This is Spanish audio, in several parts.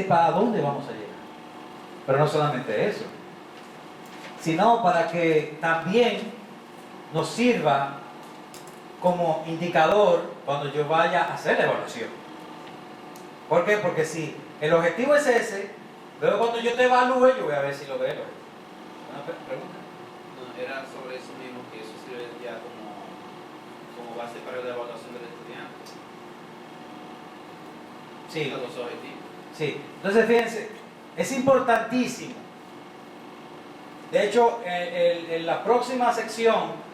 para dónde vamos a llegar. Pero no solamente eso, sino para que también nos sirva como indicador cuando yo vaya a hacer la evaluación. ¿Por qué? Porque si el objetivo es ese, luego cuando yo te evalúe, yo voy a ver si lo veo. ¿Una pregunta? No, era sobre eso mismo, que eso sirve ya como base para la evaluación del estudiante. Sí. Los objetivos. Sí. Entonces, fíjense, es importantísimo. De hecho, en la próxima sección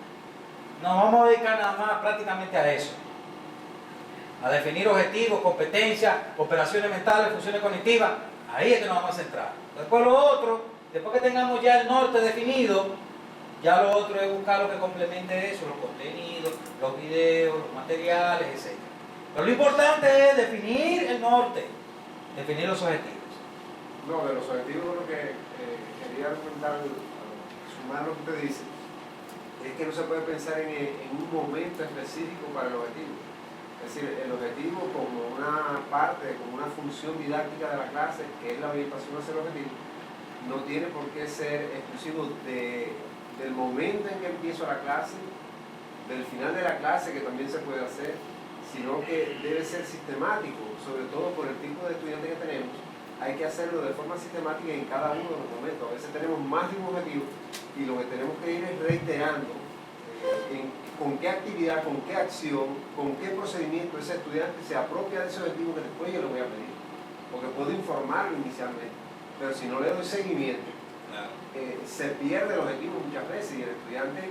nos vamos a dedicar nada más prácticamente a eso. A definir objetivos, competencias, operaciones mentales, funciones cognitivas. Ahí es que nos vamos a centrar. Después lo otro, después que tengamos ya el norte definido, ya lo otro es buscar lo que complemente eso, los contenidos, los videos, los materiales, etc. Pero lo importante es definir el norte, definir los objetivos. No, de los objetivos lo que quería argumentar, sumar lo que usted dice, es que no se puede pensar en un momento específico para el objetivo. Es decir, el objetivo como una parte, como una función didáctica de la clase, que es la orientación hacia el objetivo, no tiene por qué ser exclusivo del momento en que empiezo la clase, del final de la clase, que también se puede hacer, sino que debe ser sistemático, sobre todo por el tipo de estudiante que tenemos. Hay que hacerlo de forma sistemática en cada uno de los momentos. A veces tenemos más de un objetivo y lo que tenemos que ir es reiterando con qué actividad, con qué acción, con qué procedimiento ese estudiante se apropia de ese objetivo que después yo le voy a pedir. Porque puedo informarlo inicialmente, pero si no le doy seguimiento, se pierde el objetivo muchas veces y el estudiante,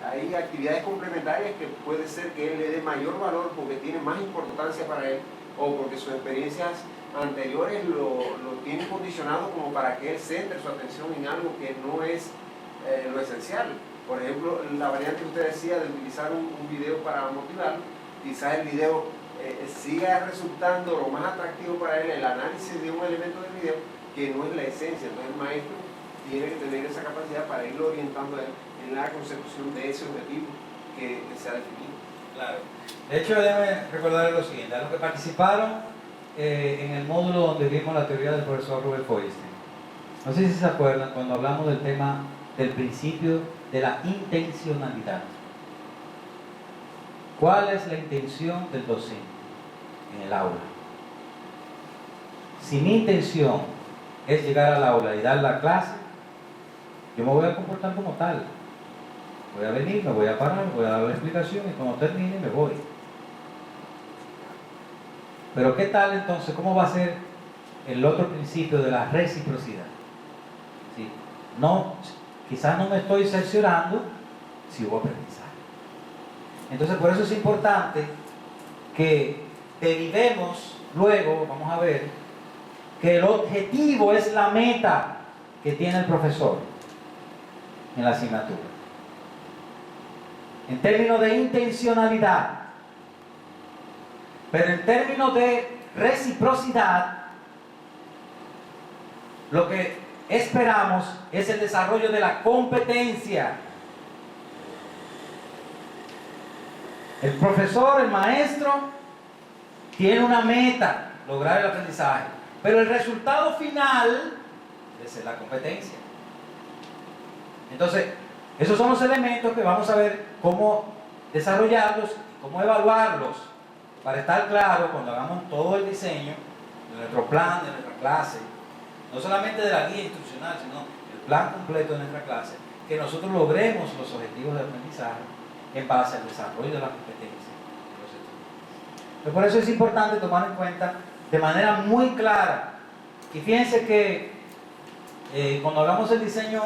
hay actividades complementarias que puede ser que él le dé mayor valor porque tiene más importancia para él o porque sus experiencias anteriores lo tienen condicionado como para que él centre su atención en algo que no es lo esencial. Por ejemplo, la variante que usted decía de utilizar un video para motivarlo, quizás el video siga resultando lo más atractivo para él el análisis de un elemento del video que no es la esencia. Entonces el maestro tiene que tener esa capacidad para irlo orientando a él en la consecución de ese objetivo que se ha definido. Claro. De hecho, déjame recordarles lo siguiente. A los que participaron en el módulo donde vimos la teoría del profesor Robert Feuerstein. No sé si se acuerdan cuando hablamos del tema del principio de la intencionalidad. ¿Cuál es la intención del docente en el aula? Si mi intención es llegar al aula y dar la clase, yo me voy a comportar como tal. Voy a venir, me voy a parar, voy a dar la explicación y cuando termine me voy. Pero ¿qué tal entonces? ¿Cómo va a ser el otro principio de la reciprocidad? ¿Sí? No, quizás no me estoy cerciorando si hubo aprendizaje. Entonces por eso es importante que derivemos luego, vamos a ver, que el objetivo es la meta que tiene el profesor en la asignatura. En términos de intencionalidad, pero en términos de reciprocidad, lo que esperamos es el desarrollo de la competencia. El profesor, el maestro, tiene una meta, lograr el aprendizaje, pero el resultado final es la competencia. Entonces, esos son los elementos que vamos a ver cómo desarrollarlos, cómo evaluarlos, para estar claro cuando hagamos todo el diseño de nuestro plan, de nuestra clase, no solamente de la guía instruccional, sino el plan completo de nuestra clase, que nosotros logremos los objetivos de aprendizaje en base al desarrollo de la competencia de los estudiantes. Pero por eso es importante tomar en cuenta de manera muy clara, y fíjense que cuando hablamos del diseño,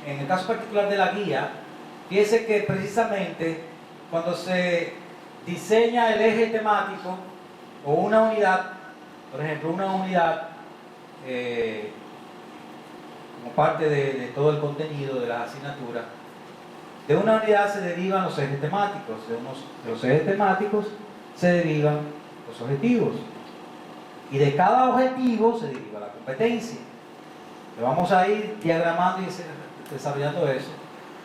en el caso particular de la guía, fíjense que precisamente cuando se diseña el eje temático o una unidad, por ejemplo, una unidad como parte de todo el contenido de la asignatura, de una unidad se derivan los ejes temáticos, de los ejes temáticos se derivan los objetivos, y de cada objetivo se deriva la competencia. Le vamos a ir diagramando y desarrollando eso,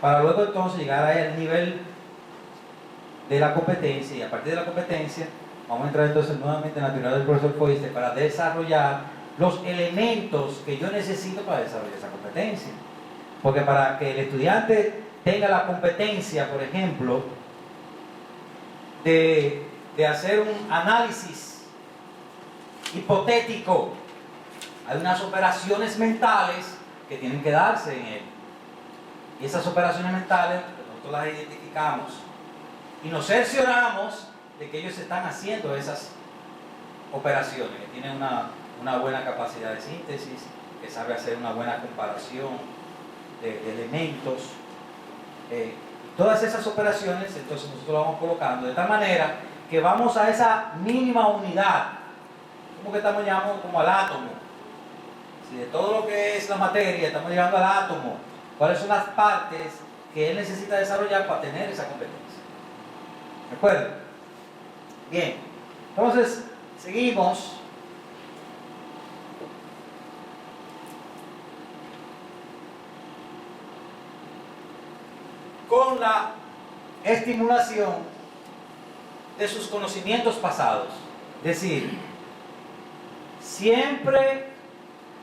para luego entonces llegar al nivel de la competencia, y a partir de la competencia vamos a entrar entonces nuevamente en la teoría del profesor Feuerstein para desarrollar los elementos que yo necesito para desarrollar esa competencia. Porque para que el estudiante tenga la competencia, por ejemplo, de hacer un análisis hipotético, hay unas operaciones mentales que tienen que darse en él. Y esas operaciones mentales, nosotros las identificamos y nos cercioramos de que ellos están haciendo esas operaciones, que tienen una buena capacidad de síntesis, que sabe hacer una buena comparación de elementos. Todas esas operaciones, entonces nosotros las vamos colocando de tal manera que vamos a esa mínima unidad, como que estamos llamando como al átomo. Si de todo lo que es la materia estamos llegando al átomo, ¿cuáles son las partes que él necesita desarrollar para tener esa competencia? ¿De acuerdo? Bien, entonces seguimos. Con la estimulación de sus conocimientos pasados. Es decir, siempre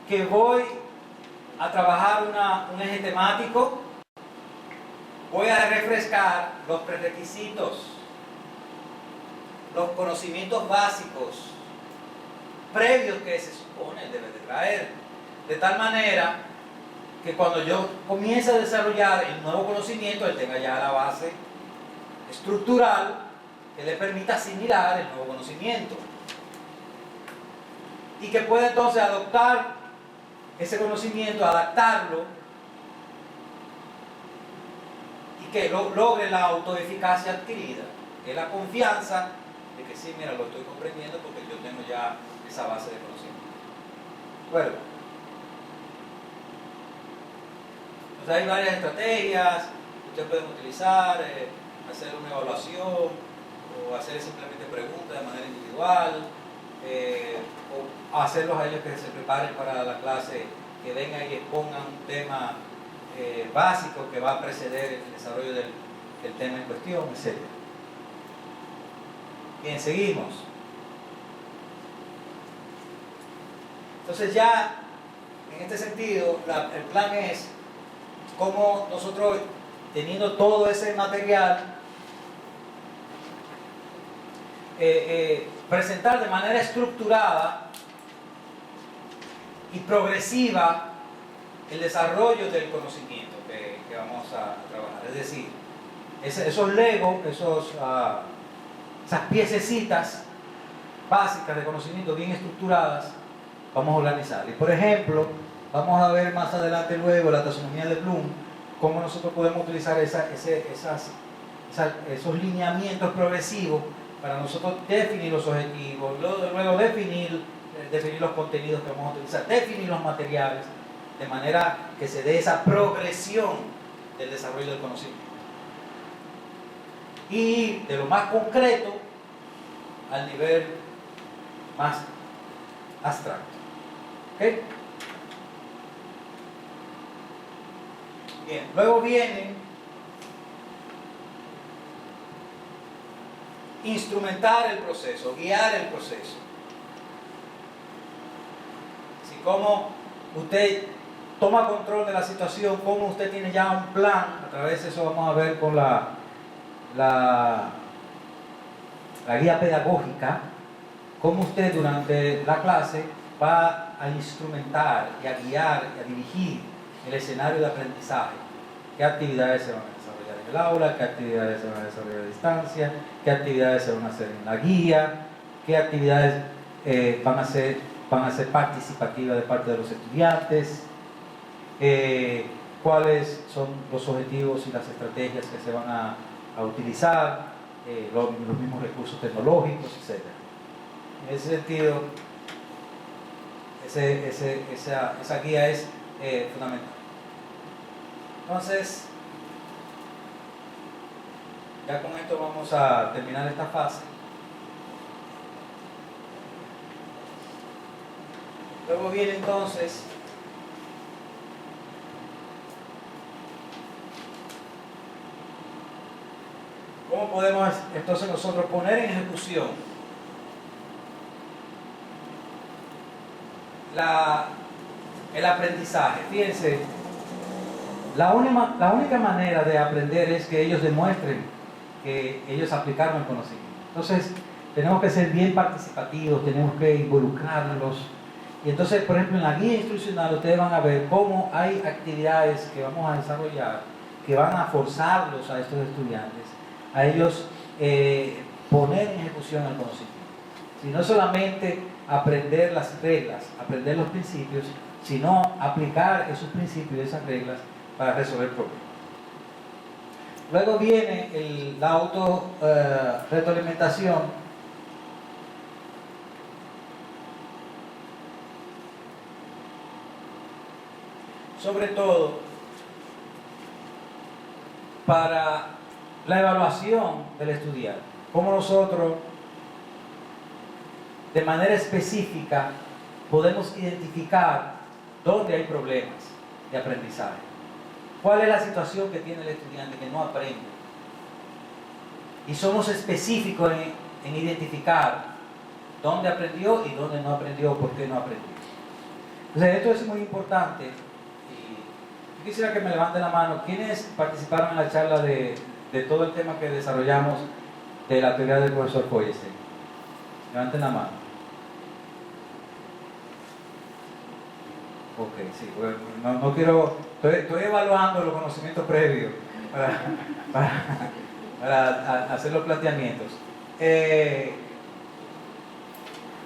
que voy a trabajar un eje temático, voy a refrescar los prerequisitos, los conocimientos básicos, previos que se supone debe de traer, de tal manera que cuando yo comience a desarrollar el nuevo conocimiento, él tenga ya la base estructural que le permita asimilar el nuevo conocimiento y que pueda entonces adoptar ese conocimiento, adaptarlo y que logre la autoeficacia adquirida, que es la confianza de que sí, mira, lo estoy comprendiendo porque yo tengo ya esa base de conocimiento. Bueno, hay varias estrategias que ustedes pueden utilizar, hacer una evaluación o hacer simplemente preguntas de manera individual, o hacerlos a ellos que se preparen para la clase, que vengan y expongan un tema básico que va a preceder el desarrollo del tema en cuestión, etc. Bien, seguimos. Entonces ya, en este sentido, el plan es cómo nosotros, teniendo todo ese material, presentar de manera estructurada y progresiva el desarrollo del conocimiento que vamos a trabajar. Es decir, esos legos, esas piececitas básicas de conocimiento bien estructuradas, vamos a organizar. Y por ejemplo, vamos a ver más adelante luego la taxonomía de Bloom, cómo nosotros podemos utilizar esos lineamientos progresivos para nosotros definir los objetivos, luego definir los contenidos que vamos a utilizar, definir los materiales, de manera que se dé esa progresión del desarrollo del conocimiento. Y de lo más concreto al nivel más abstracto. ¿Okay? Bien, luego viene instrumentar el proceso, guiar el proceso. Así como usted toma control de la situación, como usted tiene ya un plan, a través de eso vamos a ver con la guía pedagógica, cómo usted durante la clase va a instrumentar y a guiar y a dirigir el escenario de aprendizaje. ¿Qué actividades se van a desarrollar en el aula? ¿Qué actividades se van a desarrollar a distancia? ¿Qué actividades se van a hacer en la guía? ¿Qué actividades van a ser participativas de parte de los estudiantes? ¿Cuáles son los objetivos y las estrategias que se van a utilizar? Los mismos recursos tecnológicos, etc. En ese sentido, esa guía es fundamental. Entonces, ya con esto vamos a terminar esta fase. Luego viene entonces cómo podemos entonces nosotros poner en ejecución el aprendizaje. Fíjense, la única manera de aprender es que ellos demuestren que ellos aplicaron el conocimiento. Entonces, tenemos que ser bien participativos, tenemos que involucrarlos. Y entonces, por ejemplo, en la guía instruccional ustedes van a ver cómo hay actividades que vamos a desarrollar que van a forzarlos a estos estudiantes, a ellos poner en ejecución el conocimiento. Si no solamente aprender las reglas, aprender los principios, sino aplicar esos principios y esas reglas para resolver problemas. Luego viene la autorretroalimentación. Sobre todo para la evaluación del estudiante. Cómo nosotros, de manera específica, podemos identificar dónde hay problemas de aprendizaje. ¿Cuál es la situación que tiene el estudiante que no aprende? Y somos específicos en identificar dónde aprendió y dónde no aprendió, por qué no aprendió. Entonces, esto es muy importante. Y yo quisiera que me levanten la mano. ¿Quiénes participaron en la charla de todo el tema que desarrollamos de la teoría del profesor Feuerstein? Levanten la mano. Ok, sí, bueno, no quiero, estoy evaluando los conocimientos previos para hacer los planteamientos.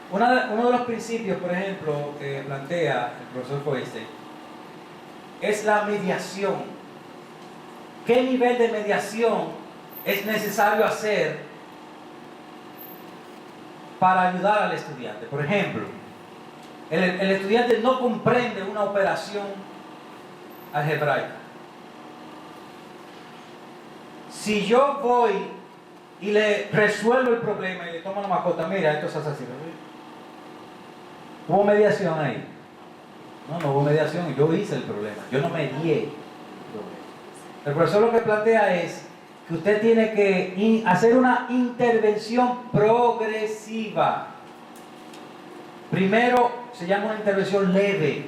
Uno de los principios, por ejemplo, que plantea el profesor Feuerstein es la mediación. ¿Qué nivel de mediación es necesario hacer para ayudar al estudiante? Por ejemplo, el estudiante no comprende una operación algebraica. Si yo voy y le resuelvo el problema y le tomo la mascota, mira, esto es así. ¿Hubo mediación ahí? No hubo mediación, yo hice el problema, yo no medié el problema. El profesor lo que plantea es que usted tiene que hacer una intervención progresiva. Primero se llama una intervención leve.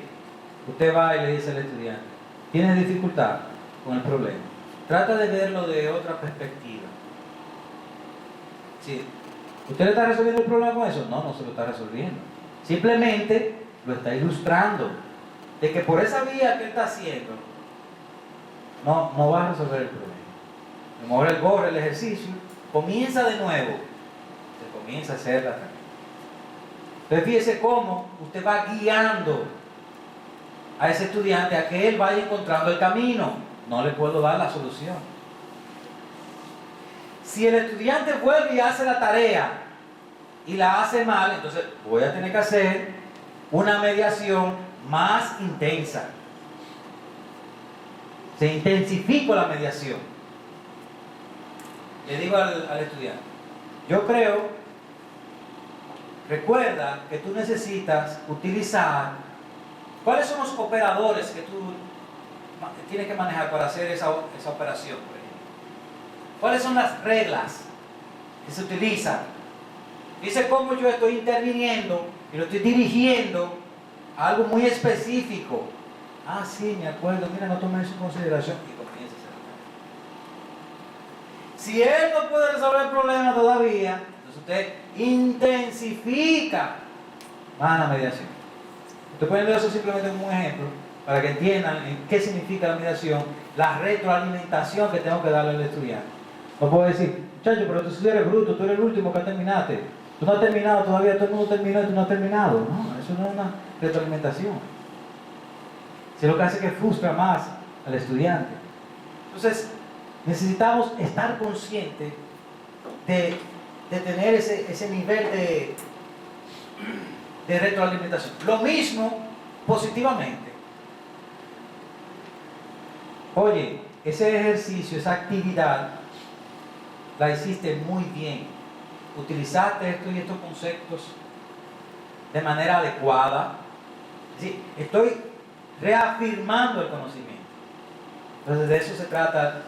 Usted va y le dice al estudiante, ¿tiene dificultad con el problema? Trata de verlo de otra perspectiva. Sí. ¿Usted le está resolviendo el problema con eso? No se lo está resolviendo. Simplemente lo está ilustrando de que por esa vía que él está haciendo no va a resolver el problema. Borra el ejercicio, comienza de nuevo, se comienza a hacer la tarea. Entonces fíjese cómo usted va guiando a ese estudiante a que él vaya encontrando el camino. No le puedo dar la solución. Si el estudiante vuelve y hace la tarea y la hace mal, entonces voy a tener que hacer una mediación más intensa. Se intensifica la mediación. Le digo al estudiante, yo creo, recuerda que tú necesitas utilizar, ¿cuáles son los operadores que tú tienes que manejar para hacer esa operación, por ejemplo? ¿Cuáles son las reglas que se utilizan? Dice cómo yo estoy interviniendo y lo estoy dirigiendo a algo muy específico. Ah, sí, me acuerdo, mira, no tomé eso en consideración. Y comienza a hacer. Si él no puede resolver el problema todavía, entonces usted intensifica más la mediación. Estoy poniendo eso simplemente como un ejemplo para que entiendan qué significa la mediación, la retroalimentación que tengo que darle al estudiante. No puedo decir, muchacho, pero tú eres bruto, tú eres el último que terminaste. Tú no has terminado todavía, todo el mundo terminó y tú no has terminado. No, eso no es una retroalimentación. Si lo que hace es que frustra más al estudiante. Entonces, necesitamos estar conscientes de tener ese nivel de retroalimentación. Lo mismo positivamente. Oye, ese ejercicio, esa actividad, la hiciste muy bien. Utilizaste esto y estos conceptos de manera adecuada. Sí, estoy reafirmando el conocimiento. Entonces de eso se trata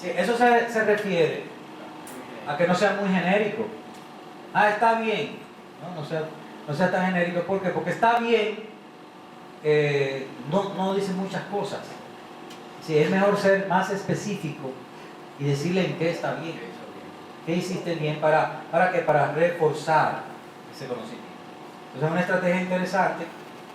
Sí, eso se refiere a que no sea muy genérico. Ah, está bien. No sea tan genérico. ¿Por qué? Porque está bien no dice muchas cosas. Sí, es mejor ser más específico y decirle en qué está bien, qué hiciste bien para reforzar ese conocimiento. Entonces es una estrategia interesante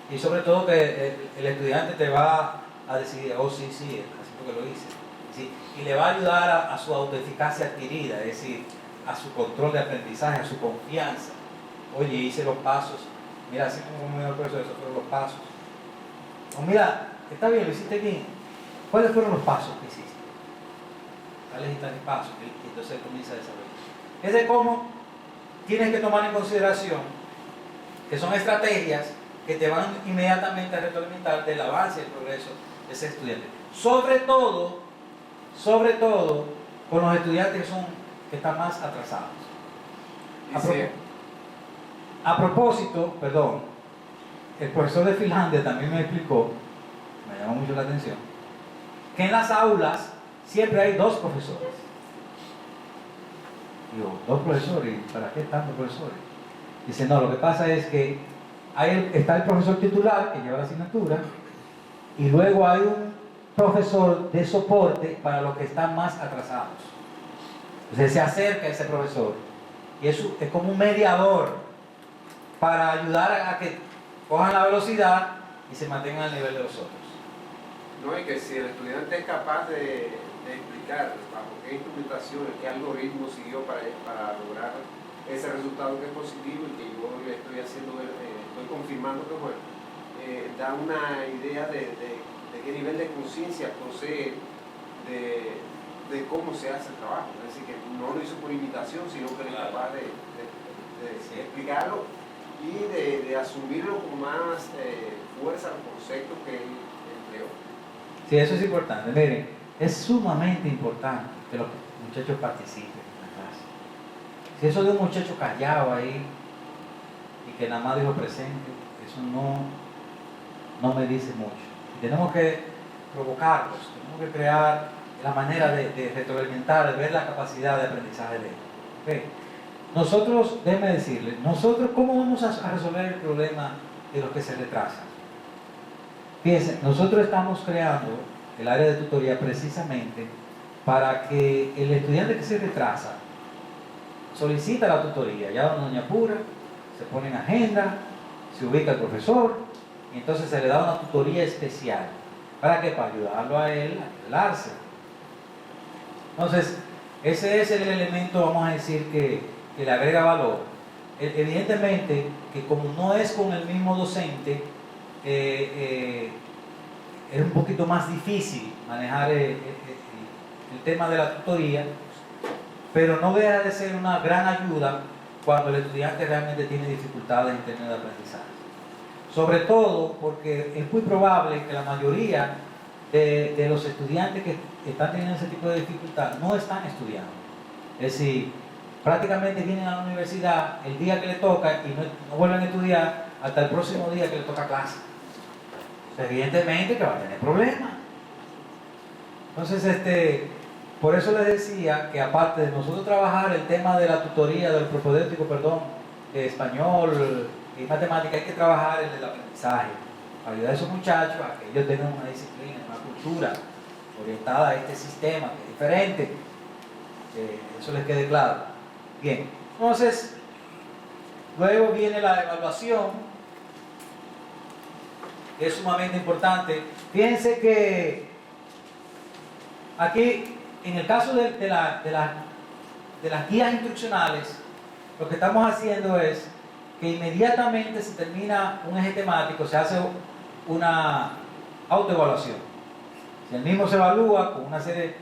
y sobre todo que el estudiante te va a decidir, oh sí, así porque lo hice. ¿Sí? Y le va a ayudar a su autoeficacia adquirida, es decir, a su control de aprendizaje, a su confianza. Oye, hice los pasos, mira, así como me dio el profesor, esos fueron los pasos. O mira, está bien, lo hiciste bien. ¿Cuáles fueron los pasos que hiciste? Tales y tales pasos, y entonces comienza a desarrollar. Es de cómo tienes que tomar en consideración que son estrategias que te van inmediatamente a retroalimentar del avance y el progreso de ese estudiante. Sobre todo con los estudiantes que están más atrasados. A propósito, el profesor de Finlandia también me explicó, me llamó mucho la atención, que en las aulas siempre hay 2 profesores. Digo, 2 profesores, ¿para qué tantos profesores? Dice, no, lo que pasa es que está el profesor titular que lleva la asignatura y luego hay un profesor de soporte para los que están más atrasados. Entonces se acerca a ese profesor y es como un mediador para ayudar a que cojan la velocidad y se mantengan al nivel de los otros. No, y que si el estudiante es capaz de explicar bajo qué instrumentaciones, qué algoritmo siguió para lograr ese resultado que es positivo y que yo le estoy haciendo, estoy confirmando que bueno, da una idea de qué nivel de conciencia posee de cómo se hace el trabajo. Es decir, que no lo hizo por imitación, sino que es capaz de explicarlo y de asumirlo con más fuerza al concepto que él empleó. Sí, eso es importante. Miren, es sumamente importante que los muchachos participen en la clase. Si eso de un muchacho callado ahí y que nada más dijo presente, eso no me dice mucho. Y tenemos que provocarlos, tenemos que crear la manera de retroalimentar, de ver la capacidad de aprendizaje de ellos. ¿Okay? Nosotros, déjenme decirles, ¿cómo vamos a resolver el problema de los que se retrasan? Fíjense, nosotros estamos creando el área de tutoría precisamente para que el estudiante que se retrasa solicita la tutoría, llama a doña Pura, se pone en agenda, se ubica el profesor y entonces se le da una tutoría especial. ¿Para qué? Para ayudarlo a él a nivelarse. Entonces, ese es el elemento, vamos a decir, que le agrega valor. Evidentemente que como no es con el mismo docente, es un poquito más difícil manejar el tema de la tutoría, pero no deja de ser una gran ayuda cuando el estudiante realmente tiene dificultades en términos de aprendizaje. Sobre todo porque es muy probable que la mayoría de los estudiantes que están teniendo ese tipo de dificultad no están estudiando. Es decir, prácticamente vienen a la universidad el día que le toca y no vuelven a estudiar hasta el próximo día que le toca clase. Evidentemente que va a tener problemas. Entonces, por eso les decía que aparte de nosotros trabajar el tema de la tutoría, del propedéutico, de español y matemática, hay que trabajar el del aprendizaje, para ayudar a esos muchachos a que ellos tengan una disciplina, una cultura orientada a este sistema, que es diferente, que eso les quede claro. Bien, entonces, luego viene la evaluación, que es sumamente importante. Fíjense que aquí, en el caso de las guías instruccionales, lo que estamos haciendo es que inmediatamente se termina un eje temático, se hace una autoevaluación. Si el mismo se evalúa con una serie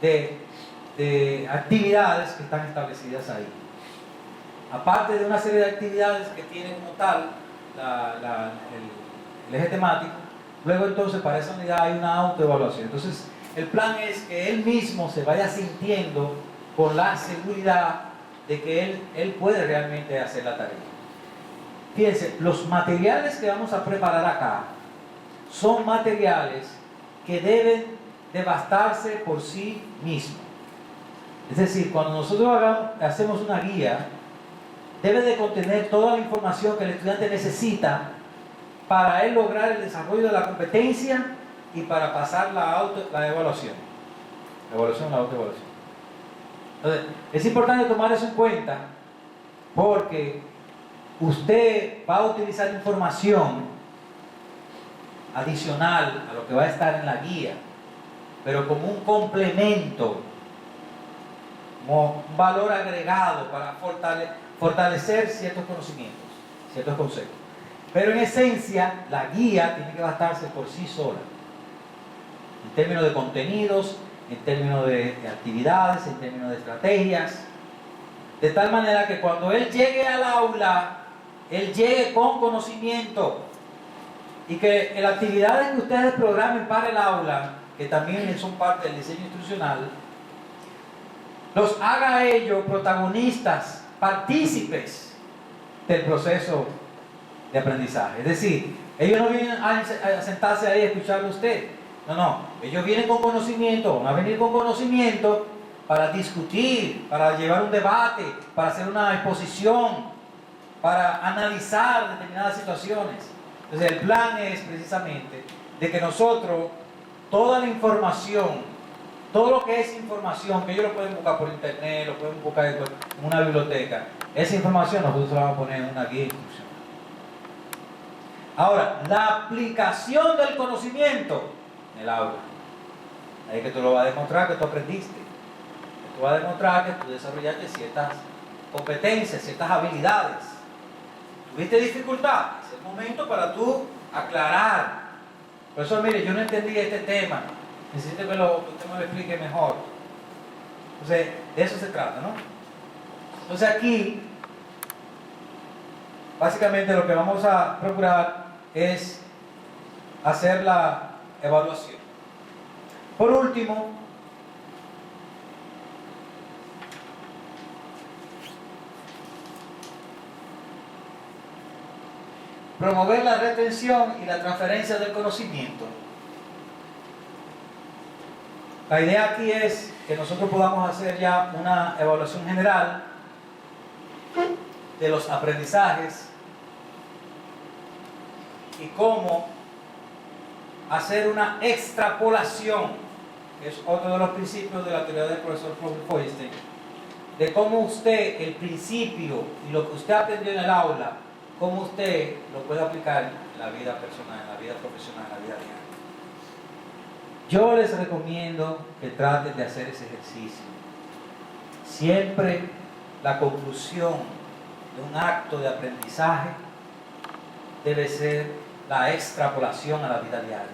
de actividades que están establecidas ahí. Aparte de una serie de actividades que tiene como tal el eje temático, luego entonces para esa unidad hay una autoevaluación. Entonces el plan es que él mismo se vaya sintiendo con la seguridad de que él puede realmente hacer la tarea. Fíjense, los materiales que vamos a preparar acá son materiales que deben de bastarse por sí mismos. Es decir, cuando nosotros hacemos una guía, debe de contener toda la información que el estudiante necesita para él lograr el desarrollo de la competencia y para pasar la evaluación. La autoevaluación. Entonces, es importante tomar eso en cuenta porque usted va a utilizar información adicional a lo que va a estar en la guía, pero como un complemento, como un valor agregado para fortalecer ciertos conocimientos, ciertos conceptos. Pero en esencia, la guía tiene que bastarse por sí sola, en términos de contenidos, en términos de actividades, en términos de estrategias, de tal manera que cuando él llegue al aula, él llegue con conocimiento y que las actividades que ustedes programen para el aula, que también son parte del diseño instruccional, los haga a ellos protagonistas, partícipes del proceso de aprendizaje. Es decir, ellos no vienen a sentarse ahí a escucharlo a usted. No, ellos vienen con conocimiento, van a venir con conocimiento para discutir, para llevar un debate, para hacer una exposición, para analizar determinadas situaciones. Entonces el plan es precisamente de que nosotros, toda la información, todo lo que es información, que ellos lo pueden buscar por internet, lo pueden buscar en una biblioteca, esa información nosotros la vamos a poner en una guía instruccional. Ahora, la aplicación del conocimiento en el aula. Ahí que tú lo vas a demostrar que tú aprendiste. Que tú vas a demostrar que tú desarrollaste ciertas competencias, ciertas habilidades. ¿Tuviste dificultad? Es el momento para tú aclarar. Por eso, mire, yo no entendí este tema. Necesito que usted me lo explique mejor. Entonces, de eso se trata, ¿no? Entonces aquí, básicamente lo que vamos a procurar es hacer la evaluación. Por último, promover la retención y la transferencia del conocimiento. La idea aquí es que nosotros podamos hacer ya una evaluación general de los aprendizajes y cómo hacer una extrapolación, que es otro de los principios de la teoría del profesor Feuerstein, de cómo usted, el principio y lo que usted aprendió en el aula, cómo usted lo puede aplicar en la vida personal, en la vida profesional, en la vida diaria. Yo les recomiendo que traten de hacer ese ejercicio. Siempre la conclusión de un acto de aprendizaje debe ser la extrapolación a la vida diaria.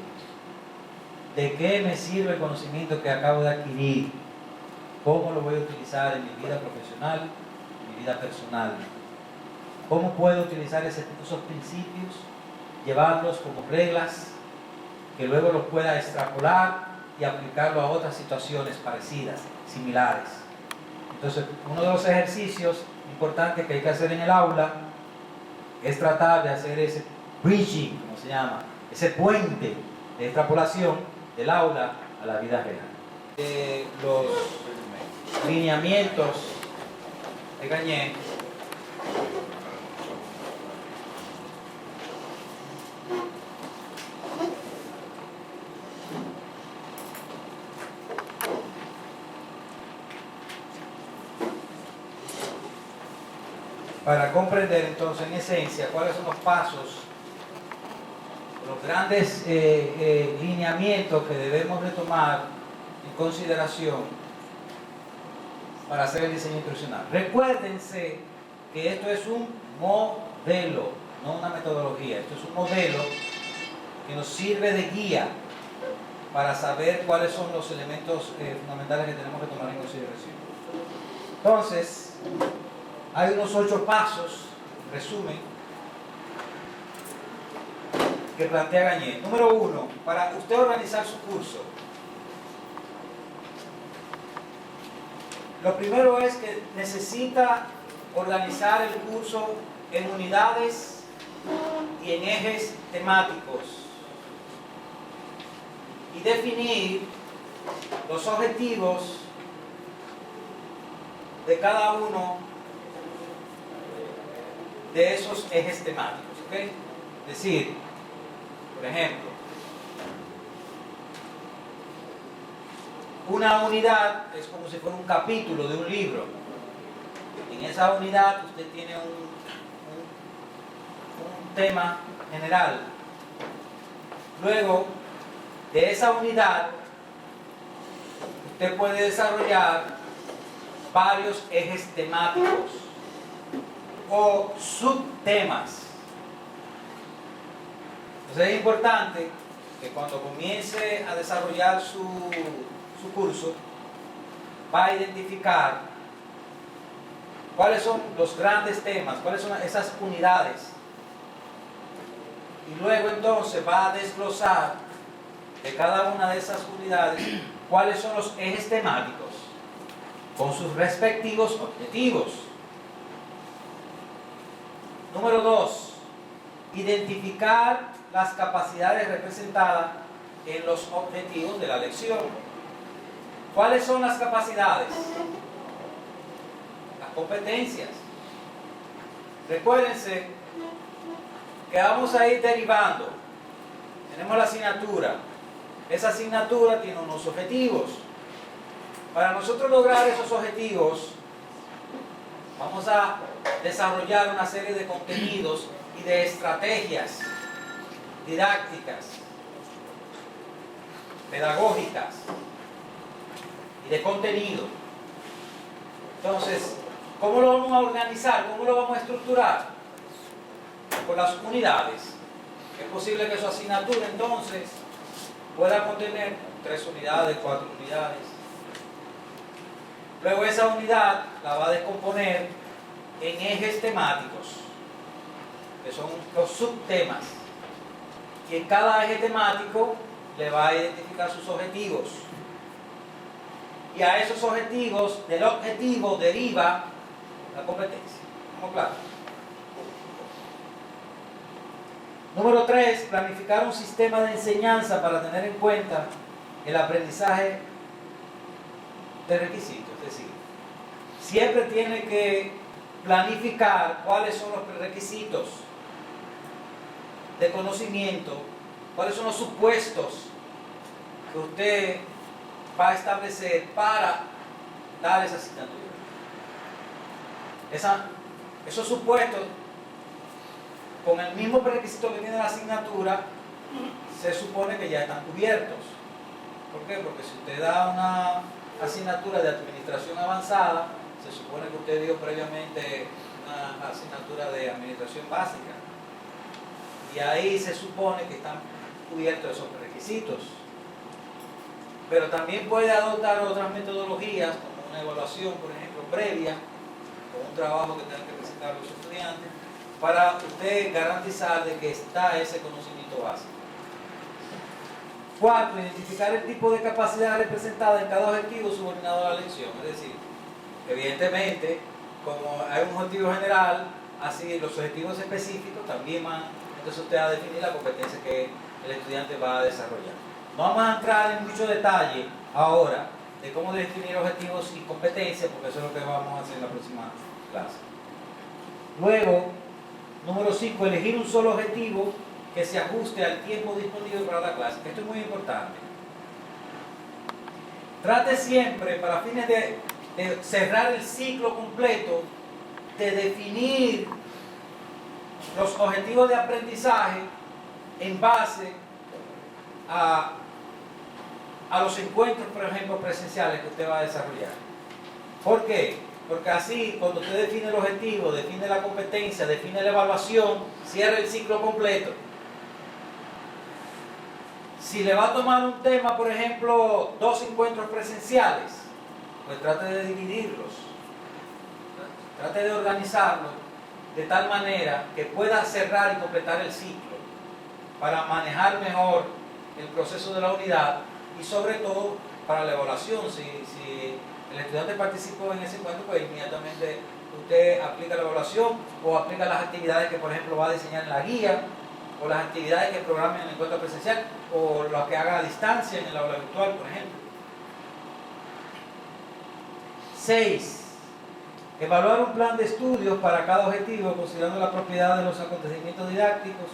¿De qué me sirve el conocimiento que acabo de adquirir? ¿Cómo lo voy a utilizar en mi vida profesional, en mi vida personal? ¿Cómo puedo utilizar esos principios, llevarlos como reglas, que luego los pueda extrapolar y aplicarlo a otras situaciones parecidas, similares? Entonces, uno de los ejercicios importantes que hay que hacer en el aula es tratar de hacer ese bridging, como se llama, ese puente de extrapolación del aula a la vida real. Los lineamientos de Gagné para comprender entonces en esencia cuáles son los pasos, los grandes lineamientos que debemos de tomar en consideración para hacer el diseño instruccional. Recuérdense que esto es un modelo, no una metodología. Esto es un modelo que nos sirve de guía para saber cuáles son los elementos fundamentales que tenemos que tomar en consideración. Entonces, hay unos 8 pasos, resumen, que plantea Gagné. Número 1, para usted organizar su curso. Lo primero es que necesita organizar el curso en unidades y en ejes temáticos y definir los objetivos de cada uno de esos ejes temáticos, ¿ok? Es decir, por ejemplo, una unidad es como si fuera un capítulo de un libro. En esa unidad usted tiene un tema general. Luego, de esa unidad, usted puede desarrollar varios ejes temáticos o subtemas. Entonces es importante que cuando comience a desarrollar su curso, va a identificar cuáles son los grandes temas, cuáles son esas unidades. Y luego entonces va a desglosar de cada una de esas unidades cuáles son los ejes temáticos con sus respectivos objetivos. Número 2, identificar las capacidades representadas en los objetivos de la lección. ¿Cuáles son las capacidades? Las competencias. Recuérdense que vamos a ir derivando. Tenemos la asignatura. Esa asignatura tiene unos objetivos. Para nosotros lograr esos objetivos, vamos a desarrollar una serie de contenidos y de estrategias didácticas, pedagógicas y de contenido. Entonces, ¿cómo lo vamos a organizar? ¿Cómo lo vamos a estructurar? Con las unidades. Es posible que su asignatura entonces pueda contener 3 unidades, 4 unidades. Luego esa unidad la va a descomponer en ejes temáticos, que son los subtemas. Y en cada eje temático le va a identificar sus objetivos. Y a esos objetivos, del objetivo deriva la competencia. ¿Estamos claros? Número 3, planificar un sistema de enseñanza para tener en cuenta el aprendizaje de requisitos. Es decir, siempre tiene que planificar cuáles son los prerequisitos de conocimiento, cuáles son los supuestos que usted va a establecer para dar esa asignatura. Esos supuestos, con el mismo prerequisito que tiene la asignatura, se supone que ya están cubiertos. ¿Por qué? Porque si usted da una asignatura de administración avanzada, se supone que usted dio previamente una asignatura de administración básica. Y ahí se supone que están cubiertos esos requisitos. Pero también puede adoptar otras metodologías, como una evaluación, por ejemplo, previa, o un trabajo que tengan que presentar los estudiantes, para usted garantizar de que está ese conocimiento básico. 4, identificar el tipo de capacidad representada en cada objetivo subordinado a la lección. Es decir, evidentemente, como hay un objetivo general, así los objetivos específicos también van, entonces usted va a definir la competencia que el estudiante va a desarrollar. No vamos a entrar en mucho detalle ahora de cómo definir objetivos y competencias, porque eso es lo que vamos a hacer en la próxima clase. Luego, número 5, elegir un solo objetivo que se ajuste al tiempo disponible para la clase. Esto es muy importante. Trate siempre, para fines de cerrar el ciclo completo, de definir los objetivos de aprendizaje en base a los encuentros, por ejemplo, presenciales que usted va a desarrollar. ¿Por qué? Porque así, cuando usted define el objetivo, define la competencia, define la evaluación, cierra el ciclo completo. Si le va a tomar un tema, por ejemplo, 2 encuentros presenciales, pues trate de dividirlos, trate de organizarlos de tal manera que pueda cerrar y completar el ciclo para manejar mejor el proceso de la unidad y sobre todo para la evaluación. Si el estudiante participó en ese encuentro, pues inmediatamente usted aplica la evaluación o aplica las actividades que, por ejemplo, va a diseñar en la guía, o las actividades que programe en el encuentro presencial, o lo que haga a distancia en el aula virtual, por ejemplo. 6. Evaluar un plan de estudios para cada objetivo, considerando la propiedad de los acontecimientos didácticos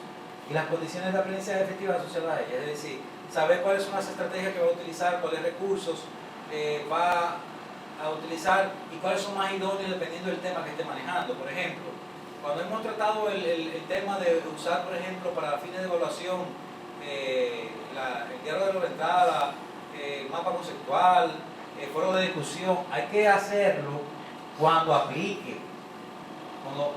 y las condiciones de aprendizaje efectivas asociadas a ellas. Es decir, saber cuáles son las estrategias que va a utilizar, cuáles recursos va a utilizar y cuáles son más idóneos dependiendo del tema que esté manejando. Por ejemplo, cuando hemos tratado el tema de usar, por ejemplo, para fines de evaluación, el diario de la entrada, mapa conceptual, foro de discusión, hay que hacerlo cuando aplique,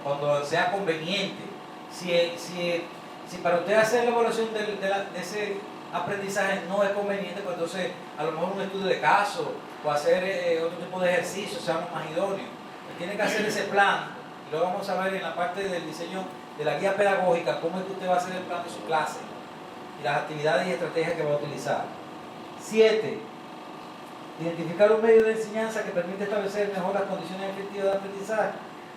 cuando sea conveniente. Si para usted hacer la evaluación de ese aprendizaje no es conveniente, pues entonces a lo mejor un estudio de caso o hacer otro tipo de ejercicios sea más idóneo. Tiene que hacer ese plan, y lo vamos a ver en la parte del diseño de la guía pedagógica, cómo es que usted va a hacer el plan de su clase y las actividades y estrategias que va a utilizar. 7. Identificar un medio de enseñanza que permite establecer mejor las condiciones efectivas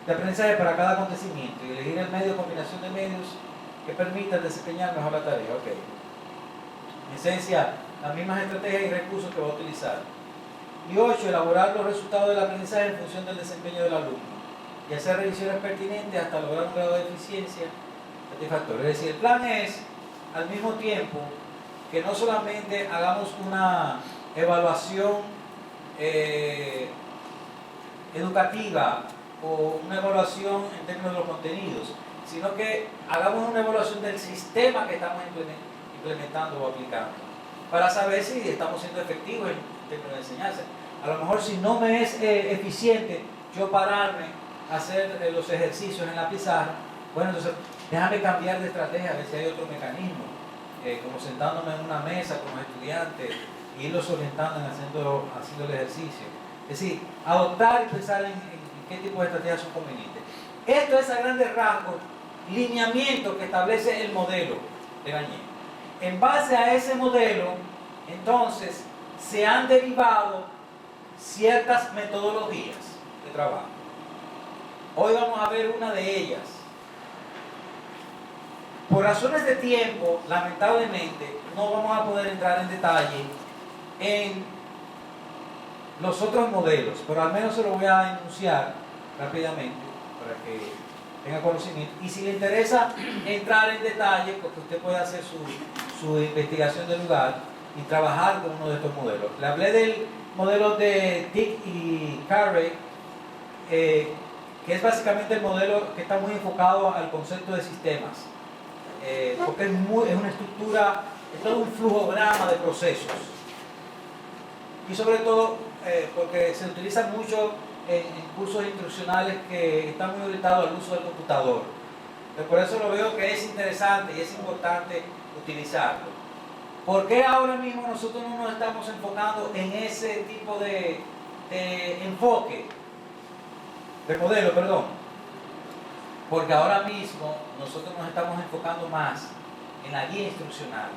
de aprendizaje para cada acontecimiento y elegir el medio de combinación de medios que permitan desempeñar mejor la tarea. Okay. En esencia, las mismas estrategias y recursos que va a utilizar. Y 8. Elaborar los resultados del aprendizaje en función del desempeño del alumno y hacer revisiones pertinentes hasta lograr un grado de eficiencia satisfactorio. Es decir, el plan es, al mismo tiempo, que no solamente hagamos una evaluación educativa o una evaluación en términos de los contenidos, sino que hagamos una evaluación del sistema que estamos implementando o aplicando, para saber si estamos siendo efectivos en términos de enseñanza. A lo mejor si no me es eficiente yo pararme a hacer los ejercicios en la pizarra, bueno, entonces déjame cambiar de estrategia, a ver si hay otro mecanismo, como sentándome en una mesa con los estudiantes y irlos orientando en haciendo el ejercicio. Es decir, adoptar y pensar en qué tipo de estrategias son convenientes. Esto es a grandes rasgos lineamiento que establece el modelo de Gagne. En base a ese modelo, entonces, se han derivado ciertas metodologías de trabajo. Hoy vamos a ver una de ellas. Por razones de tiempo, lamentablemente, no vamos a poder entrar en detalle en los otros modelos, pero al menos se lo voy a enunciar rápidamente para que tenga conocimiento. Y si le interesa entrar en detalle, porque usted puede hacer su investigación del lugar y trabajar con uno de estos modelos. Le hablé del modelo de Dick y Carey, que es básicamente el modelo que está muy enfocado al concepto de sistemas, porque es una estructura, es todo un flujograma de procesos, y sobre todo porque se utiliza mucho en cursos instruccionales que están muy orientados al uso del computador. Pero por eso lo veo que es interesante y es importante utilizarlo. ¿Por qué ahora mismo nosotros no nos estamos enfocando en ese tipo de enfoque, de modelo, perdón? Porque ahora mismo nosotros nos estamos enfocando más en la guía instruccional,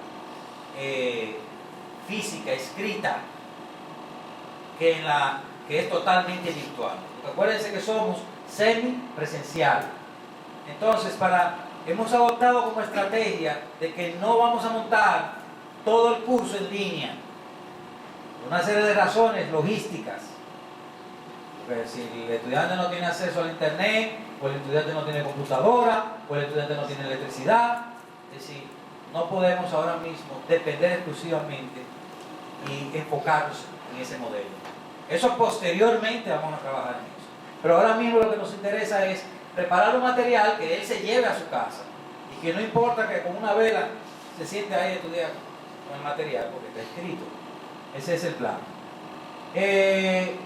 física, escrita, que es totalmente virtual. Acuérdense que somos semipresencial. Entonces, hemos adoptado como estrategia de que no vamos a montar todo el curso en línea, por una serie de razones logísticas. Porque si el estudiante no tiene acceso al internet, o el estudiante no tiene computadora, o el estudiante no tiene electricidad, es decir, no podemos ahora mismo depender exclusivamente y enfocarnos en ese modelo. Eso posteriormente vamos a trabajar en eso. Pero ahora mismo lo que nos interesa es preparar un material que él se lleve a su casa y que no importa que con una vela se siente ahí a estudiar con el material porque está escrito. Ese es el plan. En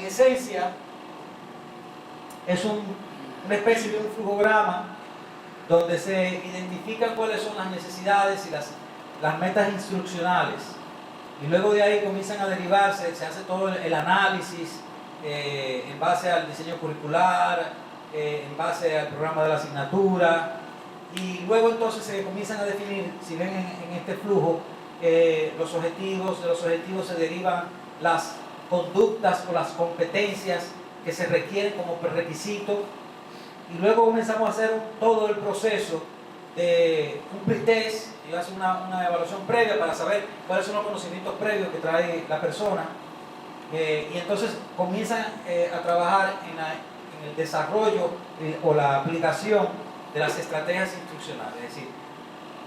esencia es una especie de un flujograma donde se identifican cuáles son las necesidades y las metas instruccionales. Y luego de ahí comienzan a derivarse, se hace todo el análisis en base al diseño curricular, en base al programa de la asignatura, y luego entonces se comienzan a definir, si ven en este flujo, los objetivos. De los objetivos se derivan las conductas o las competencias que se requieren como prerequisito, y luego comenzamos a hacer todo el proceso de un pretest, y hace una evaluación previa para saber cuáles son los conocimientos previos que trae la persona, Y entonces comienzan a trabajar en el desarrollo o la aplicación de las estrategias instruccionales, es decir,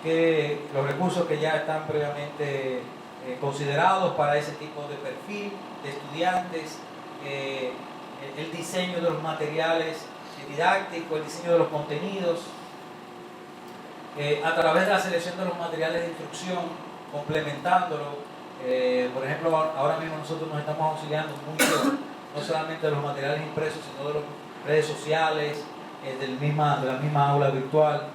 que los recursos que ya están previamente considerados para ese tipo de perfil de estudiantes, el diseño de los materiales didácticos, el diseño de los contenidos, a través de la selección de los materiales de instrucción, complementándolo. Por ejemplo, ahora mismo nosotros nos estamos auxiliando mucho, no solamente de los materiales impresos, sino de las redes sociales, de la misma aula virtual.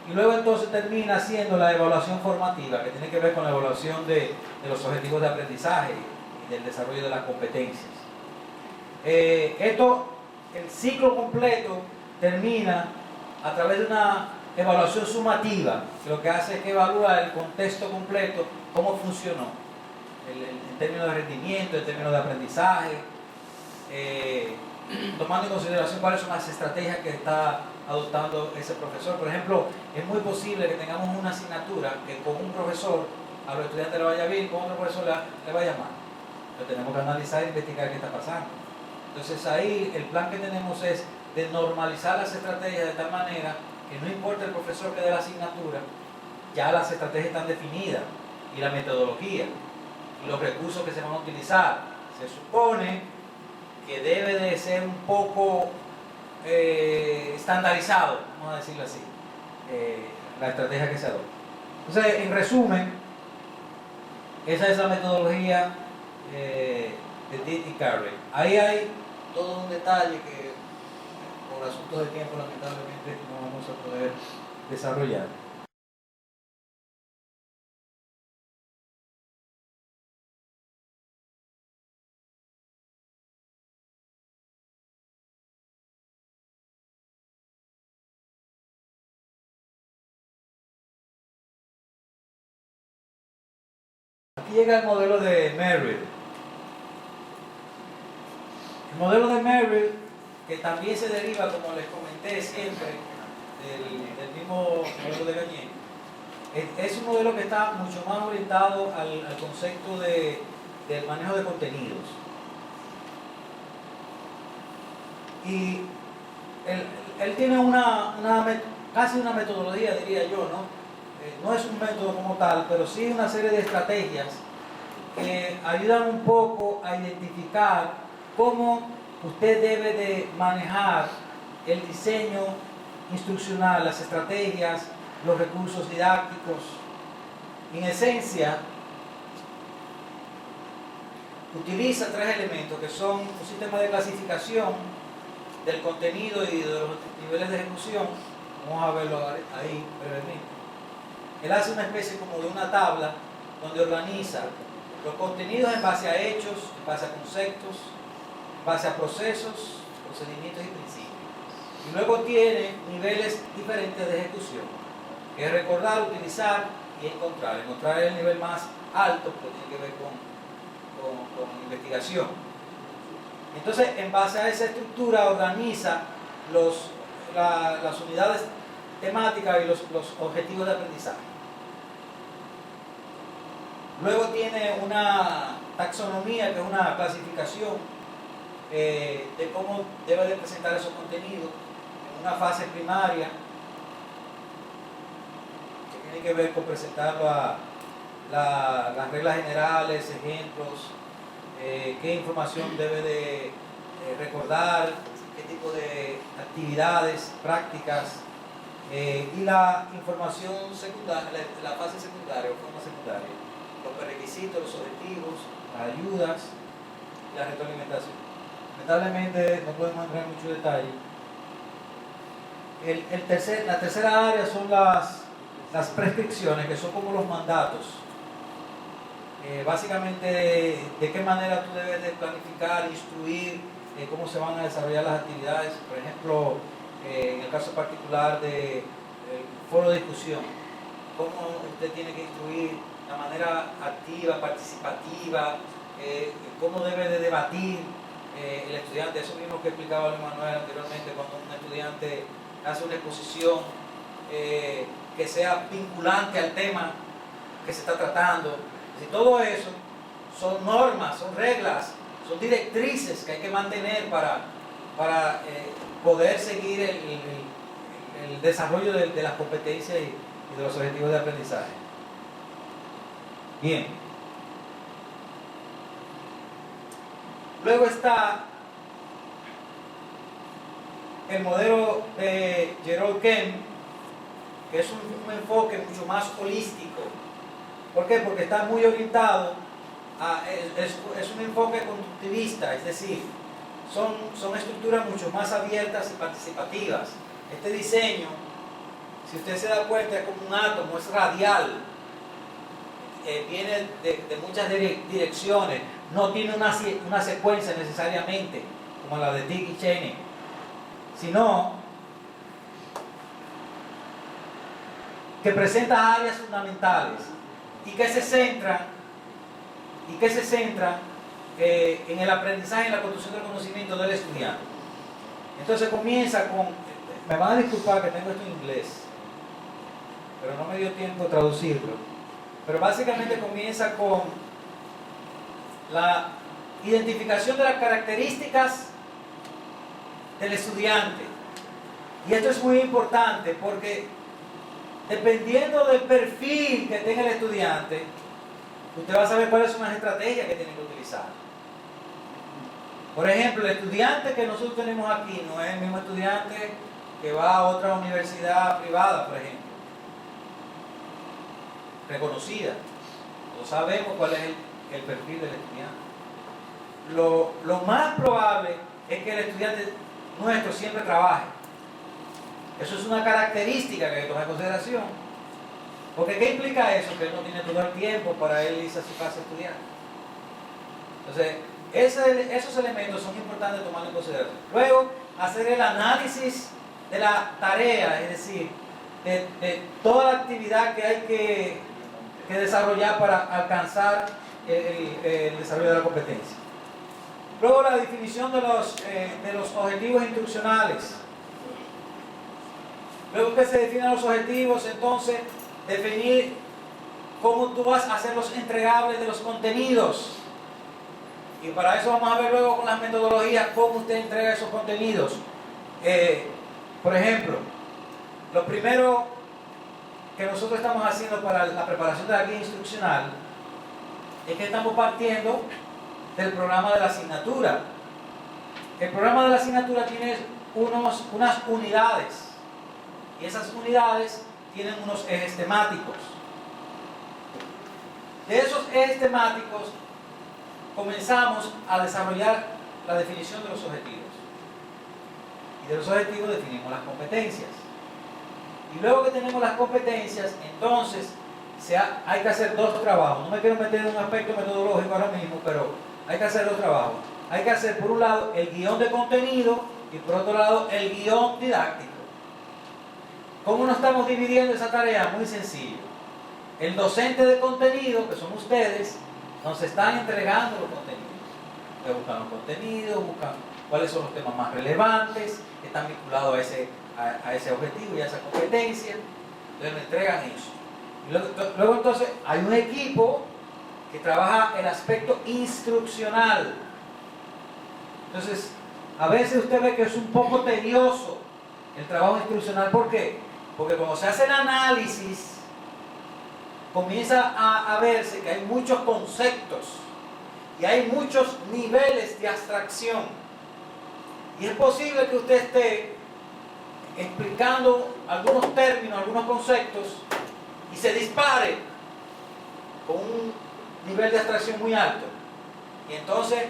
Y luego entonces termina haciendo la evaluación formativa, que tiene que ver con la evaluación de los objetivos de aprendizaje y del desarrollo de las competencias. El ciclo completo termina a través de una evaluación sumativa, que lo que hace es que evalúa el contexto completo, cómo funcionó, en términos de rendimiento, en términos de aprendizaje, tomando en consideración cuáles son las estrategias que está adoptando ese profesor. Por ejemplo, es muy posible que tengamos una asignatura que con un profesor a los estudiantes le vaya bien, con otro profesor le vaya mal. Pero tenemos que analizar e investigar qué está pasando. Entonces ahí el plan que tenemos es de normalizar las estrategias de tal manera que no importa el profesor que dé la asignatura, ya las estrategias están definidas y la metodología y los recursos que se van a utilizar. Se supone que debe de ser un poco estandarizado, vamos a decirlo así, la estrategia que se adopta. Entonces, en resumen, esa es la metodología de Ditt y Carey. Ahí hay todo un detalle que por asuntos de tiempo lamentablemente no vamos a poder desarrollar. Aquí llega el modelo de Merrill. El modelo de Merrill, que también se deriva, como les comenté siempre, del mismo modelo de Gagné, es un modelo que está mucho más orientado al concepto del manejo de contenidos. Y él tiene casi una metodología, diría yo, ¿no? No es un método como tal, pero sí una serie de estrategias que ayudan un poco a identificar cómo usted debe de manejar el diseño instruccional, las estrategias, los recursos didácticos. En esencia, utiliza tres elementos que son un sistema de clasificación del contenido y de los niveles de ejecución. Vamos a verlo ahí brevemente. Él hace una especie como de una tabla donde organiza los contenidos en base a hechos, en base a conceptos, en base a procesos, procedimientos y principios. Y luego tiene niveles diferentes de ejecución, que es recordar, utilizar y encontrar. Encontrar es el nivel más alto, que tiene que ver con investigación. Entonces, en base a esa estructura, organiza las unidades temáticas y los objetivos de aprendizaje. Luego tiene una taxonomía, que es una clasificación de cómo debe de presentar esos contenidos en una fase primaria, que tiene que ver con presentar las reglas generales, ejemplos, qué información debe de recordar, qué tipo de actividades, prácticas, y la información secundaria, la fase secundaria o forma secundaria, los prerequisitos, los objetivos, las ayudas y la retroalimentación. Lamentablemente no podemos entrar en mucho detalle. La tercera área son las prescripciones, que son como los mandatos. Básicamente, de qué manera tú debes de planificar, instruir, cómo se van a desarrollar las actividades. Por ejemplo, en el caso particular del foro de discusión, cómo usted tiene que instruir de manera activa, participativa, cómo debe de debatir el estudiante. Eso mismo que explicaba Luis Manuel anteriormente, cuando un estudiante hace una exposición que sea vinculante al tema que se está tratando. Y todo eso son normas, son reglas son directrices que hay que mantener para poder seguir el desarrollo de las competencias y de los objetivos de aprendizaje. Bien. Luego está el modelo de Gerald Kemp, que es un enfoque mucho más holístico. ¿Por qué? Porque está muy orientado es un enfoque conductivista, es decir, son estructuras mucho más abiertas y participativas. Este diseño, si usted se da cuenta, es como un átomo, es radial, viene de muchas direcciones, no tiene una secuencia necesariamente, como la de Dick y Cheney, sino que presenta áreas fundamentales y que se centran en el aprendizaje y en la construcción del conocimiento del estudiante. Entonces comienza con, me van a disculpar que tengo esto en inglés, pero no me dio tiempo de traducirlo, pero básicamente comienza con la identificación de las características del estudiante. Y esto es muy importante porque dependiendo del perfil que tenga el estudiante, usted va a saber cuáles son las estrategias que tiene que utilizar. Por ejemplo, el estudiante que nosotros tenemos aquí no es el mismo estudiante que va a otra universidad privada, por ejemplo, reconocida. No sabemos cuál es el perfil del estudiante. Lo más probable es que el estudiante nuestro siempre trabaje. Eso es una característica que hay que tomar en consideración. Porque ¿qué implica eso? Que él no tiene todo el tiempo para él irse a su casa a estudiar. Entonces, esos elementos son importantes tomarlos en consideración. Luego, hacer el análisis de la tarea, es decir, de toda la actividad que hay que desarrollar para alcanzar el desarrollo de la competencia. Luego, la definición de los objetivos instruccionales. Luego que se definen los objetivos, entonces, definir cómo tú vas a hacer los entregables de los contenidos. Y para eso vamos a ver luego con las metodologías cómo usted entrega esos contenidos. Por ejemplo, lo primero que nosotros estamos haciendo para la preparación de la guía instruccional es que estamos partiendo del programa de la asignatura. El programa de la asignatura tiene unas unidades y esas unidades tienen unos ejes temáticos. De esos ejes temáticos comenzamos a desarrollar la definición de los objetivos. Y de los objetivos definimos las competencias. Y luego que tenemos las competencias, entonces hay que hacer dos trabajos. No me quiero meter en un aspecto metodológico ahora mismo, pero hay que hacer dos trabajos. Hay que hacer por un lado el guión de contenido y por otro lado el guión didáctico. ¿Cómo nos estamos dividiendo esa tarea? Muy sencillo. El docente de contenido, que son ustedes, nos están entregando los contenidos. Ustedes buscan los contenidos, buscan cuáles son los temas más relevantes, que están vinculados a ese objetivo y a esa competencia. Entonces me entregan eso. Y luego entonces hay un equipo que trabaja el aspecto instruccional. Entonces, a veces usted ve que es un poco tedioso el trabajo instruccional. ¿Por qué? Porque cuando se hace el análisis, comienza a verse que hay muchos conceptos y hay muchos niveles de abstracción. Y es posible que usted esté explicando algunos términos, algunos conceptos y se dispare con un nivel de abstracción muy alto. Y entonces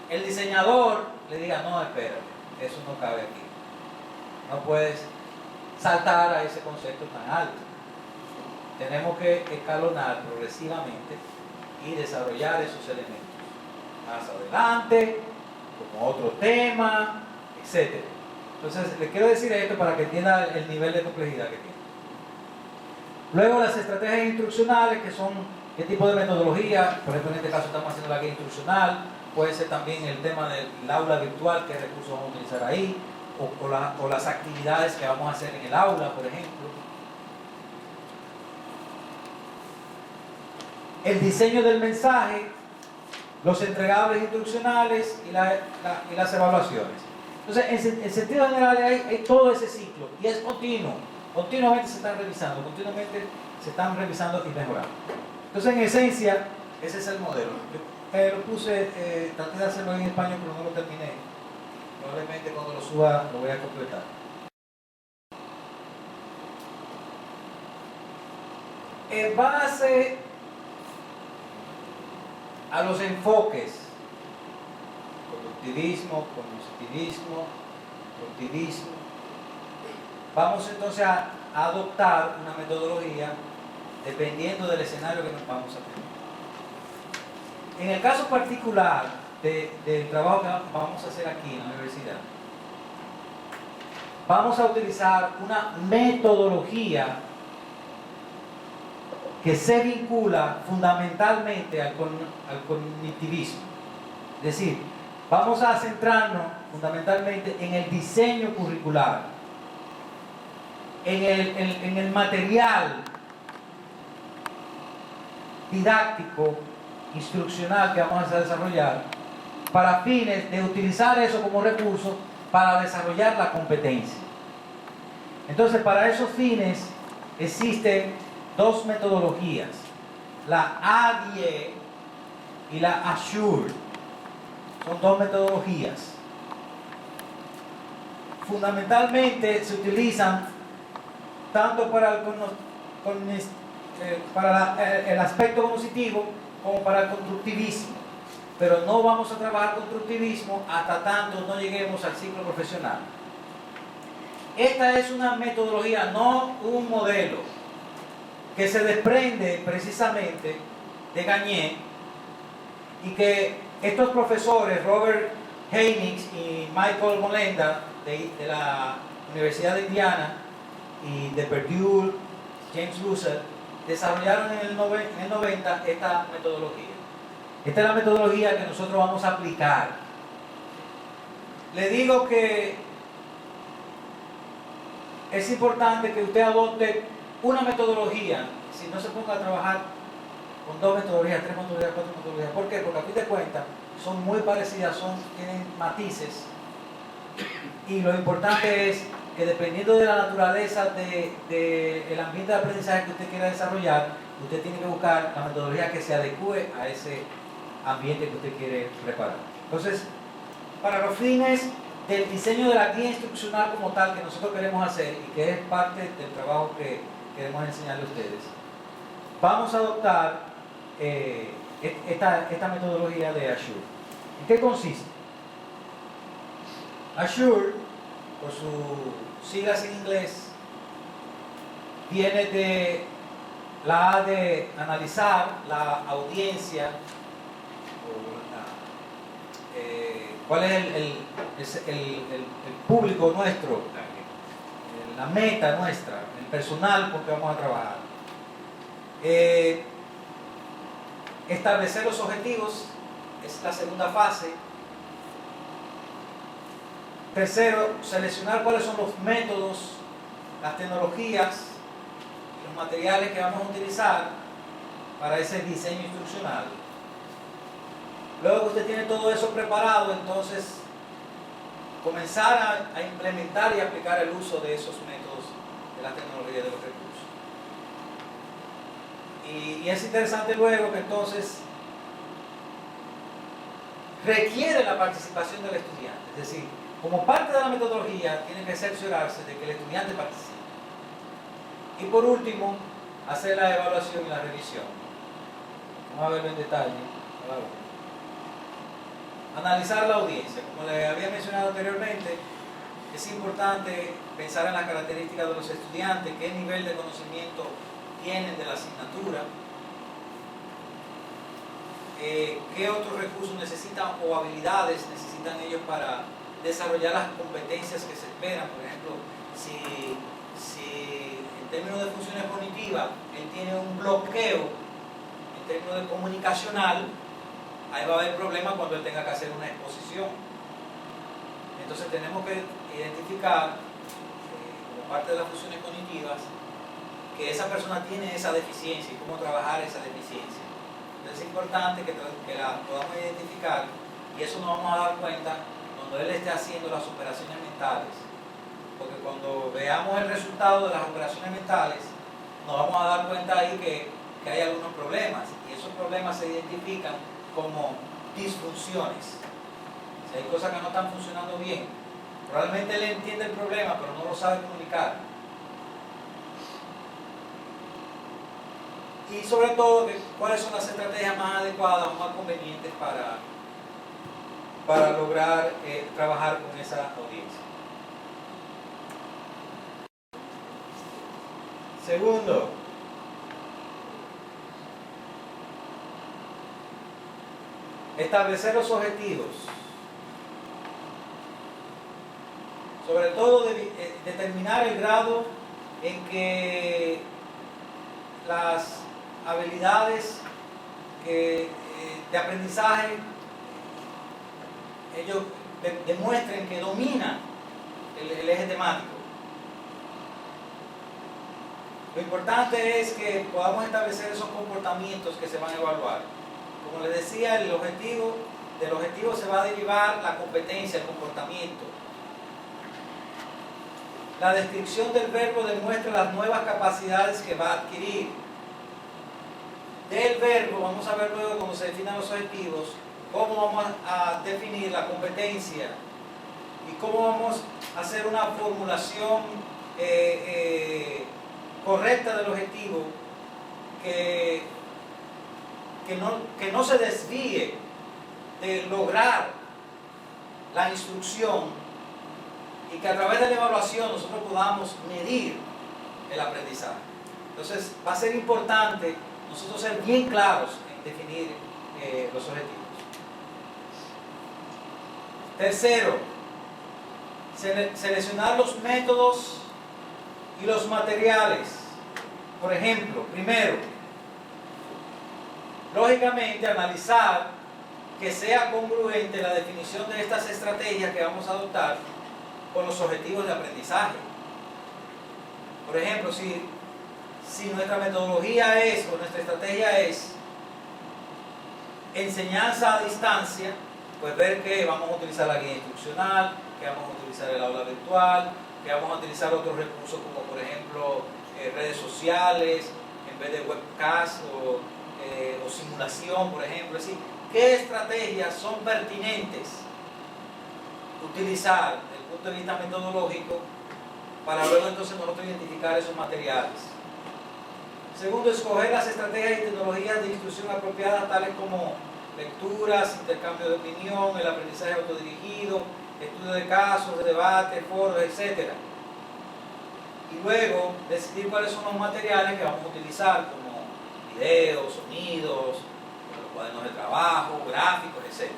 el diseñador le diga, no, espérate, eso no cabe aquí. No puedes saltar a ese concepto tan alto. Tenemos que escalonar progresivamente y desarrollar esos elementos. Más adelante, como otro tema, etc. Entonces, les quiero decir esto para que entienda el nivel de complejidad que tiene. Luego, las estrategias instruccionales, que son qué tipo de metodología. Por ejemplo, en este caso estamos haciendo la guía instruccional. Puede ser también el tema del aula virtual, qué recursos vamos a utilizar ahí, o las actividades que vamos a hacer en el aula, por ejemplo. El diseño del mensaje, los entregables instruccionales y las evaluaciones. Entonces, en sentido general hay todo ese ciclo y es continuo. Continuamente se están revisando, continuamente se están revisando y mejorando. Entonces, en esencia, ese es el modelo. Yo lo puse, traté de hacerlo en español, pero no lo terminé. Probablemente cuando lo suba lo voy a completar. En base a los enfoques, productivismo, cognitivismo, productivismo, vamos entonces a adoptar una metodología dependiendo del escenario que nos vamos a tener. En el caso particular del trabajo que vamos a hacer aquí en la universidad, vamos a utilizar una metodología que se vincula fundamentalmente al cognitivismo. Es decir, vamos a centrarnos fundamentalmente en el diseño curricular, en el material didáctico, instruccional que vamos a desarrollar, para fines de utilizar eso como recurso para desarrollar la competencia. Entonces, para esos fines existen dos metodologías, la ADIE y la ASSURE. Son dos metodologías. Fundamentalmente se utilizan tanto para el aspecto cognitivo como para el constructivismo, pero no vamos a trabajar constructivismo hasta tanto no lleguemos al ciclo profesional. Esta es una metodología, no un modelo, que se desprende precisamente de Gagné y que estos profesores, Robert Heinix y Michael Molenda, de la Universidad de Indiana y de Purdue, James Russell, desarrollaron en el 90 esta metodología. Esta es la metodología que nosotros vamos a aplicar. Le digo que es importante que usted adopte una metodología, si no se ponga a trabajar con dos metodologías, tres metodologías, cuatro metodologías. ¿Por qué? Porque a fin de cuentas son muy parecidas, tienen matices, y lo importante es que dependiendo de la naturaleza del ambiente de aprendizaje que usted quiera desarrollar, usted tiene que buscar la metodología que se adecue a ese ambiente que usted quiere preparar. Entonces, para los fines del diseño de la guía instruccional como tal que nosotros queremos hacer y que es parte del trabajo que queremos enseñarle a ustedes, vamos a adoptar esta metodología de ASSURE. ¿En qué consiste? ASSURE, por sus siglas en inglés, viene de la A de analizar la audiencia, cuál es el público nuestro, la meta nuestra, el personal con que vamos a trabajar. Establecer los objetivos es la segunda fase. Tercero, seleccionar cuáles son los métodos, las tecnologías, los materiales que vamos a utilizar para ese diseño instruccional. Luego que usted tiene todo eso preparado, entonces comenzar a implementar y aplicar el uso de esos métodos de la tecnología y de los recursos. Y es interesante luego que entonces requiere la participación del estudiante, es decir, como parte de la metodología tiene que cerciorarse de que el estudiante participe. Y por último, hacer la evaluación y la revisión. Vamos a verlo en detalle. Analizar la audiencia. Como le había mencionado anteriormente, es importante pensar en las características de los estudiantes, qué nivel de conocimiento tienen de la asignatura, qué otros recursos necesitan o habilidades necesitan ellos para desarrollar las competencias que se esperan. Por ejemplo, si en términos de funciones cognitivas él tiene un bloqueo en términos de comunicacional, ahí va a haber problemas cuando él tenga que hacer una exposición. Entonces tenemos que identificar como parte de las funciones cognitivas que esa persona tiene esa deficiencia y cómo trabajar esa deficiencia. Es importante que la podamos identificar, y eso nos vamos a dar cuenta cuando él esté haciendo las operaciones mentales. Porque cuando veamos el resultado de las operaciones mentales, nos vamos a dar cuenta ahí que hay algunos problemas, y esos problemas se identifican como disfunciones. Si hay cosas que no están funcionando bien, probablemente él entiende el problema, pero no lo sabe comunicar. Y sobre todo, cuáles son las estrategias más adecuadas o más convenientes para lograr trabajar con esa audiencia. Segundo, establecer los objetivos. Sobre todo determinar el grado en que las habilidades de aprendizaje ellos demuestren que dominan el eje temático. Lo importante es que podamos establecer esos comportamientos que se van a evaluar. Como les decía, del objetivo se va a derivar la competencia, el comportamiento. La descripción del verbo demuestra las nuevas capacidades que va a adquirir. Del verbo, vamos a ver luego cuando se definan los objetivos, cómo vamos a definir la competencia y cómo vamos a hacer una formulación correcta del objetivo que no se desvíe de lograr la instrucción y que a través de la evaluación nosotros podamos medir el aprendizaje. Entonces va a ser importante nosotros ser bien claros en definir los objetivos. Tercero, seleccionar los métodos y los materiales. Por ejemplo, primero, lógicamente analizar que sea congruente la definición de estas estrategias que vamos a adoptar con los objetivos de aprendizaje. Por ejemplo, si nuestra metodología o nuestra estrategia es enseñanza a distancia, pues ver que vamos a utilizar la guía instruccional, que vamos a utilizar el aula virtual, que vamos a utilizar otros recursos como por ejemplo redes sociales en vez de webcast o simulación, por ejemplo. Es decir, ¿qué estrategias son pertinentes utilizar desde el punto de vista metodológico para luego entonces nosotros identificar esos materiales? Segundo, escoger las estrategias y tecnologías de instrucción apropiadas, tales como lecturas, intercambio de opinión, el aprendizaje autodirigido, estudio de casos, de debate, foros, etc. Y luego decidir cuáles son los materiales que vamos a utilizar, como videos, sonidos, los cuadernos de trabajo, gráficos, etc.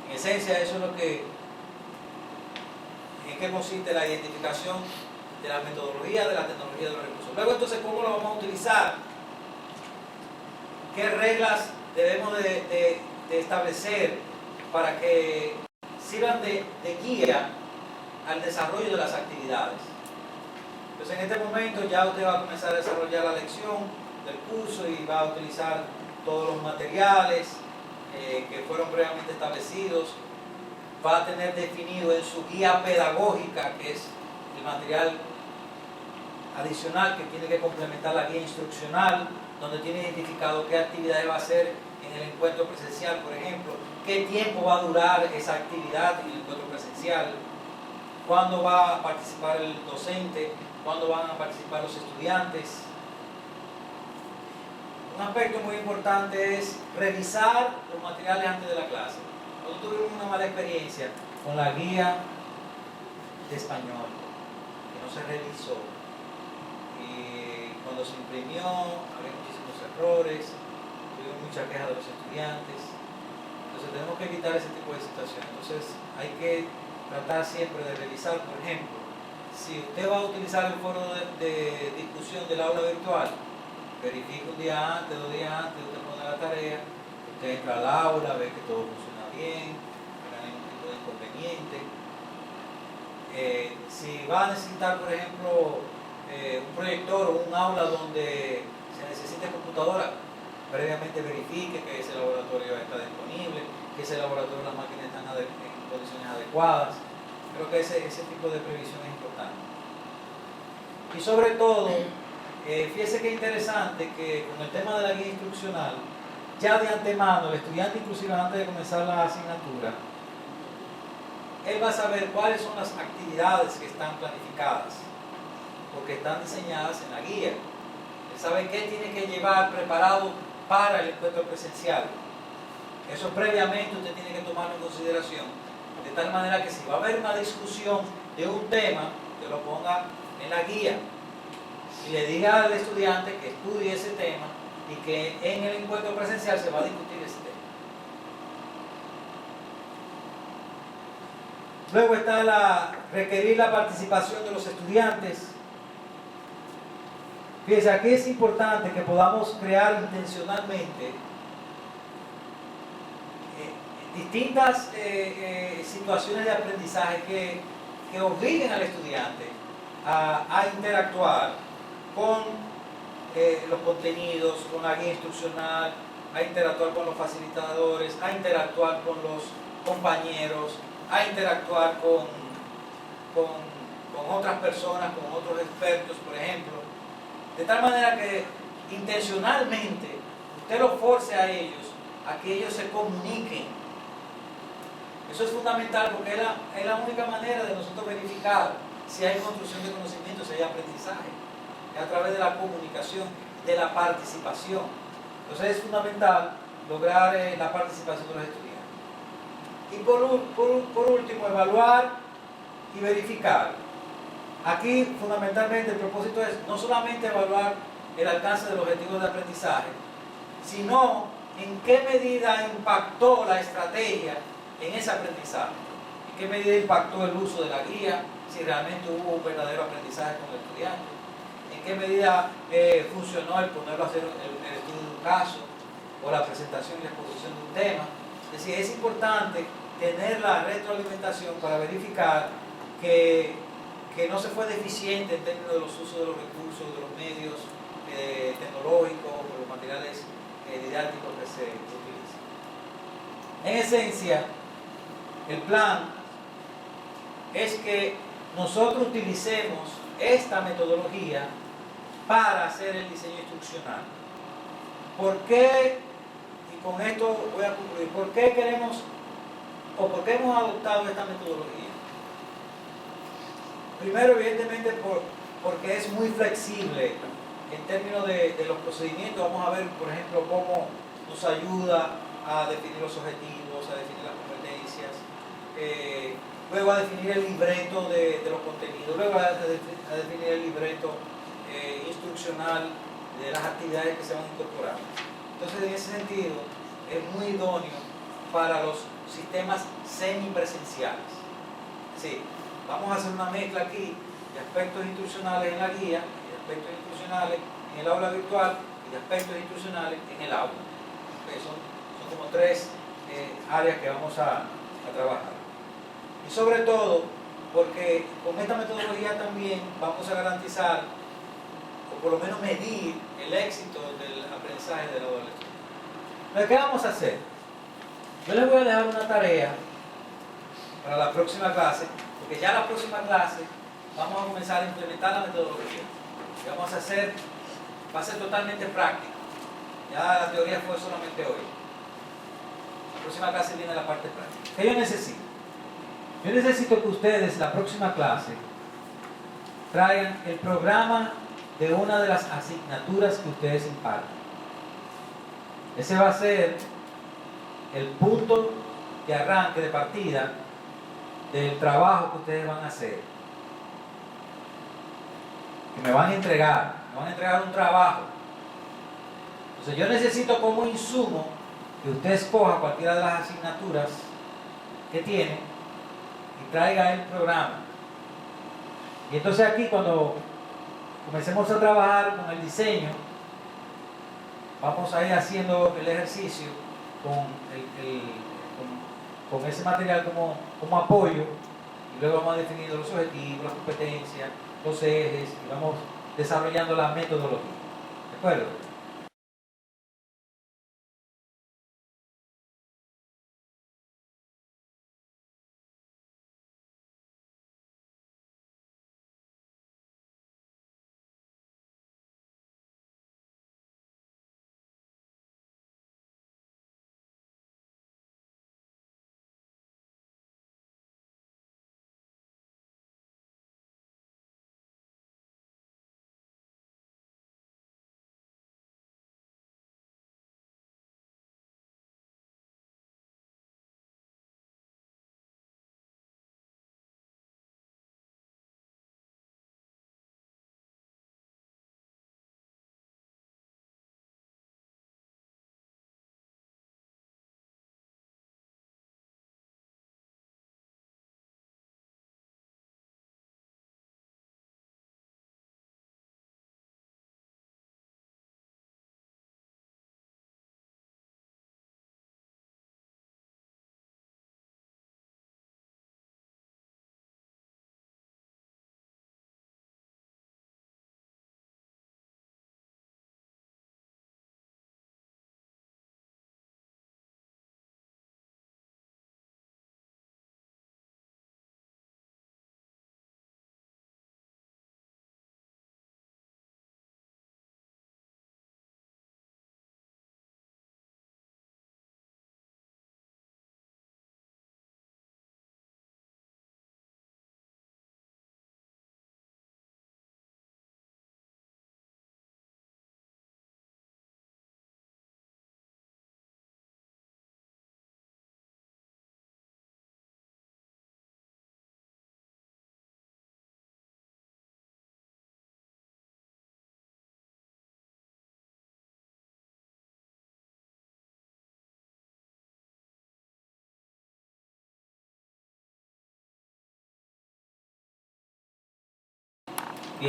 En esencia, eso es lo que en qué consiste la identificación de la metodología, de la tecnología, de los recursos. Luego entonces, ¿cómo lo vamos a utilizar? ¿Qué reglas debemos de establecer para que sirvan de guía al desarrollo de las actividades? Entonces en este momento ya usted va a comenzar a desarrollar la lección del curso y va a utilizar todos los materiales que fueron previamente establecidos. Va a tener definido en su guía pedagógica, que es el material adicional que tiene que complementar la guía instruccional, donde tiene identificado qué actividades va a hacer en el encuentro presencial, por ejemplo, qué tiempo va a durar esa actividad en el encuentro presencial, cuándo va a participar el docente, cuándo van a participar los estudiantes. Un aspecto muy importante es revisar los materiales antes de la clase. Nosotros tuvimos una mala experiencia con la guía de español, que no se revisó. Y cuando se imprimió, había muchísimos errores, tuvimos mucha queja de los estudiantes. Entonces tenemos que evitar ese tipo de situaciones. Entonces hay que tratar siempre de revisar, por ejemplo, si usted va a utilizar el foro de discusión del aula virtual, verifique un día antes, 2 días antes, usted pone la tarea, usted entra al aula, ve que todo funciona bien, que no hay ningún tipo de inconveniente. Si va a necesitar, por ejemplo, un proyector o un aula donde se necesite computadora, previamente verifique que ese laboratorio está disponible, que ese laboratorio, las máquinas están en condiciones adecuadas. Creo que ese tipo de previsión es importante. Y sobre todo, fíjese que interesante que con el tema de la guía instruccional, ya de antemano, el estudiante inclusive antes de comenzar la asignatura, él va a saber cuáles son las actividades que están planificadas, porque están diseñadas en la guía. Él sabe qué tiene que llevar preparado para el encuentro presencial. Eso previamente usted tiene que tomarlo en consideración, de tal manera que si va a haber una discusión de un tema, que lo ponga en la guía y le diga al estudiante que estudie ese tema y que en el encuentro presencial se va a discutir ese tema. Luego está requerir la participación de los estudiantes. Fíjense, aquí es importante que podamos crear intencionalmente distintas situaciones de aprendizaje que obliguen al estudiante a interactuar con los contenidos, con la guía instruccional, a interactuar con los facilitadores, a interactuar con los compañeros, a interactuar con otras personas, con otros expertos, por ejemplo, de tal manera que intencionalmente usted los force a ellos a que ellos se comuniquen. Eso es fundamental porque es la única manera de nosotros verificar si hay construcción de conocimiento, si hay aprendizaje, es a través de la comunicación, de la participación. Entonces es fundamental lograr la participación de los estudiantes. Y por último, evaluar y verificar. Aquí fundamentalmente el propósito es no solamente evaluar el alcance de los objetivos de aprendizaje, sino en qué medida impactó la estrategia en ese aprendizaje, en qué medida impactó el uso de la guía, si realmente hubo un verdadero aprendizaje con el estudiante, en qué medida funcionó el ponerlo a hacer el estudio de un caso o la presentación y la exposición de un tema. Es decir, es importante tener la retroalimentación para verificar que no se fue deficiente en términos de los usos de los recursos, de los medios tecnológicos, de los materiales didácticos que se utilizan. En esencia, el plan es que nosotros utilicemos esta metodología para hacer el diseño instruccional. ¿Por qué? Y con esto voy a concluir. ¿Por qué queremos o por qué hemos adoptado esta metodología? Primero, evidentemente, porque es muy flexible en términos de los procedimientos. Vamos a ver, por ejemplo, cómo nos ayuda a definir los objetivos, a definir las competencias, luego a definir el libreto de los contenidos, luego a definir el libreto instruccional de las actividades que se van incorporando. Entonces, en ese sentido, es muy idóneo para los sistemas semipresenciales. Sí, vamos a hacer una mezcla aquí de aspectos instruccionales en la guía, y de aspectos instruccionales en el aula virtual y de aspectos instruccionales en el aula. Son como tres áreas que vamos a trabajar. Y sobre todo, porque con esta metodología también vamos a garantizar, o por lo menos medir, el éxito del aprendizaje del adolescente. Entonces, ¿qué vamos a hacer? Yo les voy a dejar una tarea para la próxima clase, porque ya la próxima clase vamos a comenzar a implementar la metodología. Y vamos a hacer, va a ser totalmente práctico. Ya la teoría fue solamente hoy. La próxima clase viene la parte práctica. ¿Qué yo necesito? Yo necesito que ustedes, la próxima clase, traigan el programa de una de las asignaturas que ustedes imparten. Ese va a ser el punto de arranque, de partida, del trabajo que ustedes van a hacer. Que me van a entregar un trabajo. Entonces yo necesito como insumo que usted escoja cualquiera de las asignaturas que tiene y traiga el programa. Y entonces aquí cuando comencemos a trabajar con el diseño, vamos a ir haciendo el ejercicio con ese material como apoyo, y luego vamos definiendo los objetivos, las competencias, los ejes, y vamos desarrollando la metodología. ¿De acuerdo?